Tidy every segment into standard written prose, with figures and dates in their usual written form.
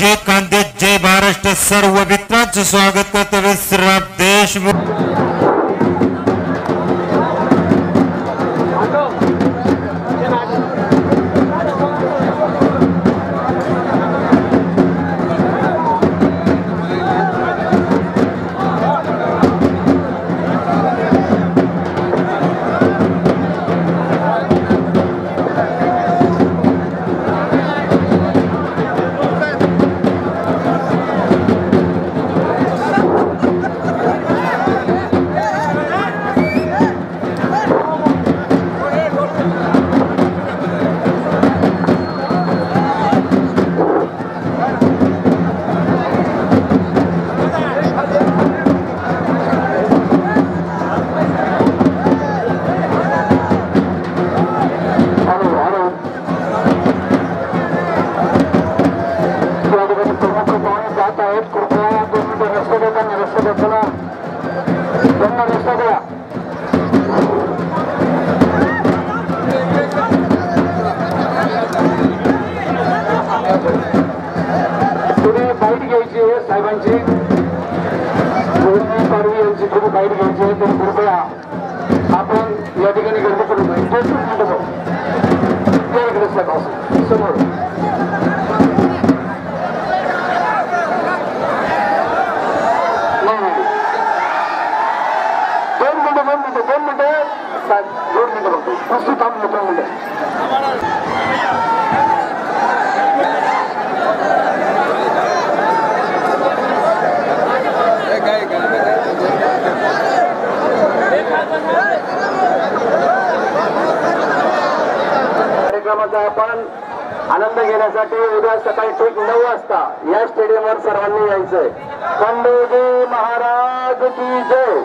जय कांदे जय महाराष्ट्र सर्व मित्रांचं स्वागत करतो विश्राम देशमुख। आपण आनंद घेण्यासाठी उद्या सकाळी ठीक 9 वाजता या स्टेडियमवर सर्वांनी यायचंय। खंडोजी महाराज की जय।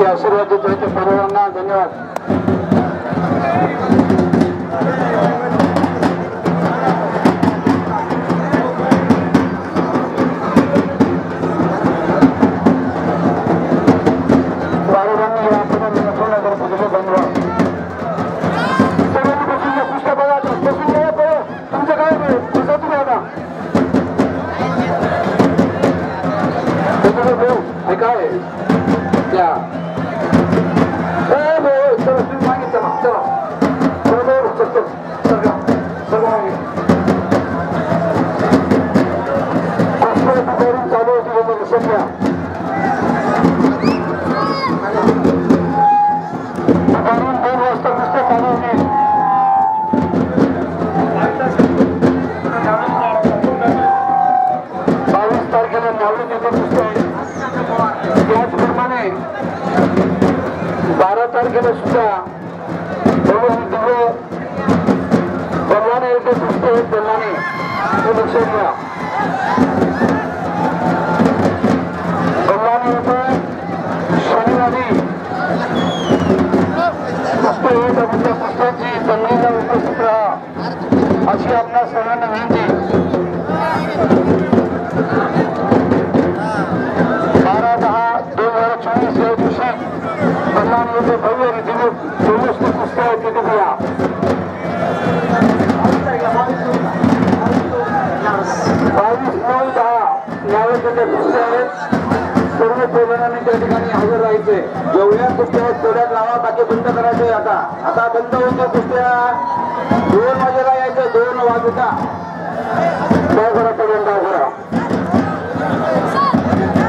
आशीर्वाद देतो सर्वांना धन्यवाद। अशी आपल्या सर्वांना विनंती। 12/10/2024 या दिवशी कल्याण येथे भव्य रीतीने 24 कुस्त्या आहेत तिथे घ्या। 22/9/10 न्यायालयाच्या कुस्त्या आहेत। सर्व प्रधानांनी त्या ठिकाणी हजर राहायचे। जेवढ्या कुस्त्या आहेत तेवढ्याच लावा, बाकी बंद करायचे। आता बंद होते कुस्त्या। 2 वाजेला यायचं, 2 वाजता डाव करा, पडून डाव करा।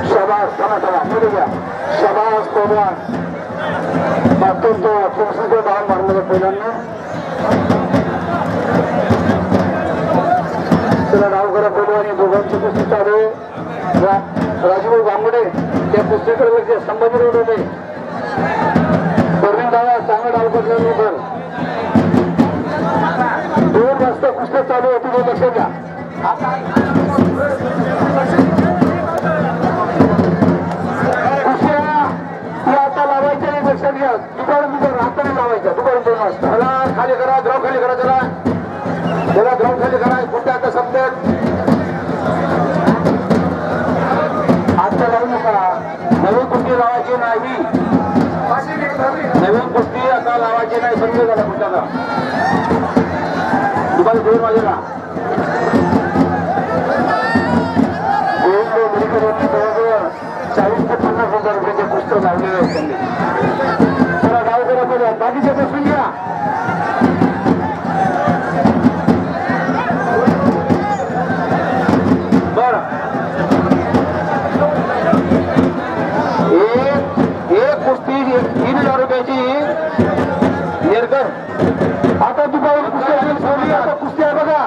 शाबास, चला चला, पुढे घ्या। शाबास, पवन तो तुळशीचं डाव मारलेलं पहिल्यांदा त्याला डाव करा बोलू आणि दोघांची कुस्ती चालू राजूभाऊ गांगुडे त्या कुस्तीकडे संभाजी रोड होते दादा चांगला डाव करणार दोन वाजता कुस्त्या चालू होती ते लक्ष घ्या कुस्त्या आता लावायच्या नाही लक्षात घ्या दुपारून रात्री लावायच्या दुपारून 2 वाजता त्याला खाली करा ग्राउंड खाली करा त्याला ग्राउंड खाली करा कुठे आता समजत आता लावू नका नवीन कुस्ती लावायची नाही नवीन कुस्ती आता लावायची नाही समजून झाला कुठला दुपारी 2 वाजेला मेडिकल जवळजवळ 40 ते 50,000 रुपयाचे पुस्तक लावलेले आहेत त्यांनी त्याला डाव करा पडला बाकीचे बसून घ्या बर एक कुस्ती 3,000 रुपयाची नेरकर आता दुपारी कुस्त्या सोडली आता कुस्त्या बघा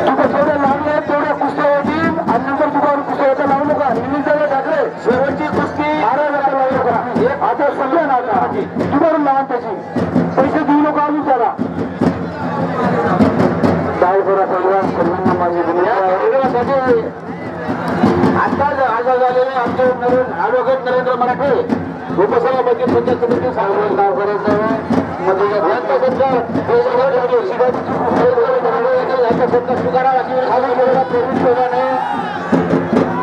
तुका जेवढ्या लागल्या तेवढ्या कुस्त्या होतील आणि नंतर दुपारी कुस्त्या होता लावू नका निमित्ताला टाकले शेवटची कुस्ती 12,000 लावू नका आता सगळ्या नाका दुपारून लावा त्याची पैसे देऊ नका अजून त्याला काय करा सर्वांना माझी विनंती आता आजार झालेले आमचे ऍडव्होकेट नरेंद्र मराठे उपसभापती पंचायत समिती सांगून गाव करायचं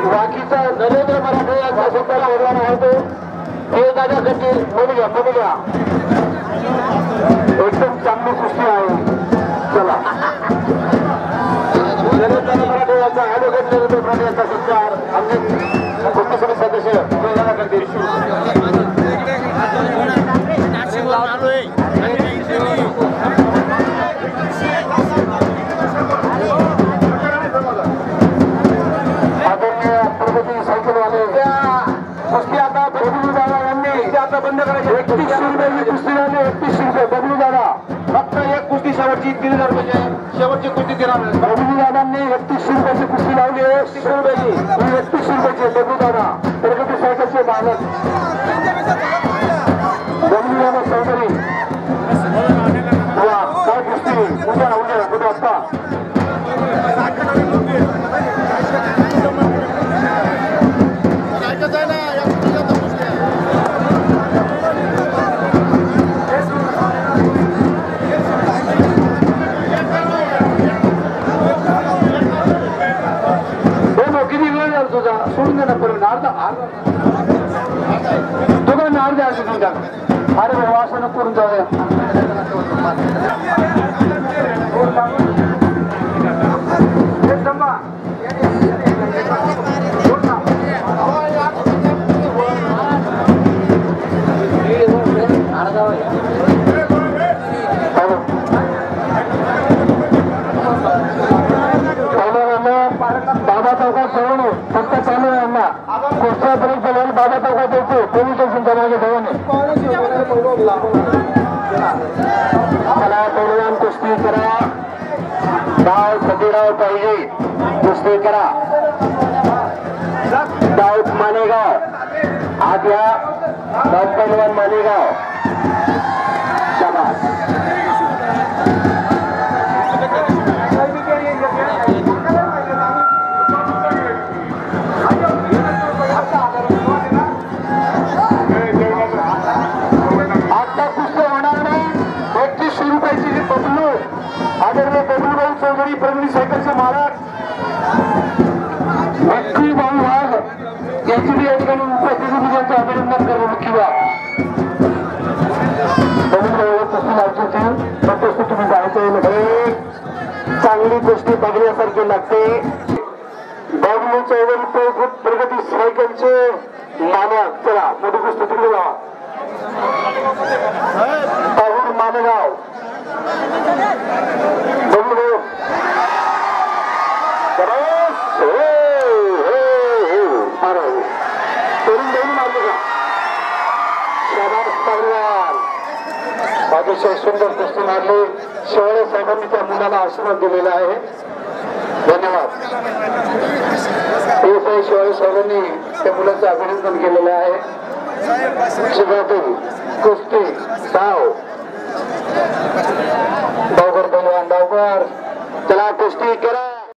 बाकीचा नरेंद्र मराठे याचा स्वतःला होणार आहे तो हे दादा करतील बोलू घ्या एकदम चांगली कुस्ती आहे चला नरेंद्र मराठे याचा ऍडव्होकेट नरेंद्र मराठे याचा सत्कार आमचे कुस्ती समिती सदस्य दादा करतील प्रगती सायकलवाले कुस्ती आता बबलू दादा यांनी आता बंद करायची 31 रुपयाची कुस्ती झाली 31 रुपये बबलू दादा फक्त एक कुस्ती शेवटची 3,000 रुपयाची शेवटची कुस्ती देणार बबलू दादांनी 31 रुपयाची कुस्ती लावली 31 रुपयाची 31 रुपयाची बबलू दादा प्रगती सायकलचे मालक बबलू दादा चौधरी काय कुस्ती उद्या वाजता तुझा सोडून दे ना पर्यंत दोघांना अर्ध्या अर्धी अरे बाबा असं नको करून जाऊ बाबा चौकात सगळं फक्त चालू आहे ना कुस्त्या ब्रेक झाल्यावर बाबा चौकात येतो पोलीस स्टेशनच्या मागे सगळ्यांनी मला पहिलवान कुस्ती करा डाव सतीराव पाहिजे कुस्ती करा डाव मानेगाव आज या डाव पहिलवान मानेगाव शाबास आदरणीय बबलूभाऊ चौधरी प्रगती सायकलचे मालक लक्ष्मी भाऊ वाघ यांची या ठिकाणी उपस्थिती त्यांचं अभिनंदन करतो मुख्य बबलूभाऊ कुस्ती लावची होती पण कुस्ती तुम्ही जायचं चांगली गोष्टी बघण्यासारखी लागते बबलू चौधरी प्रगती सायकलचे मालक चला मोठी कुस्ती तिकडे जावा पाहूर मालेगाव बबलू तरुण मारले का शाबास अतिशय सुंदर कुस्ती मारली. शेवाळे साहेबांनी त्या मुलाला आशीर्वाद दिलेला आहे. धन्यवाद. शेवाळे साहेबांनी त्या मुलाचं अभिनंदन केलेलं आहे. कुस्ती 9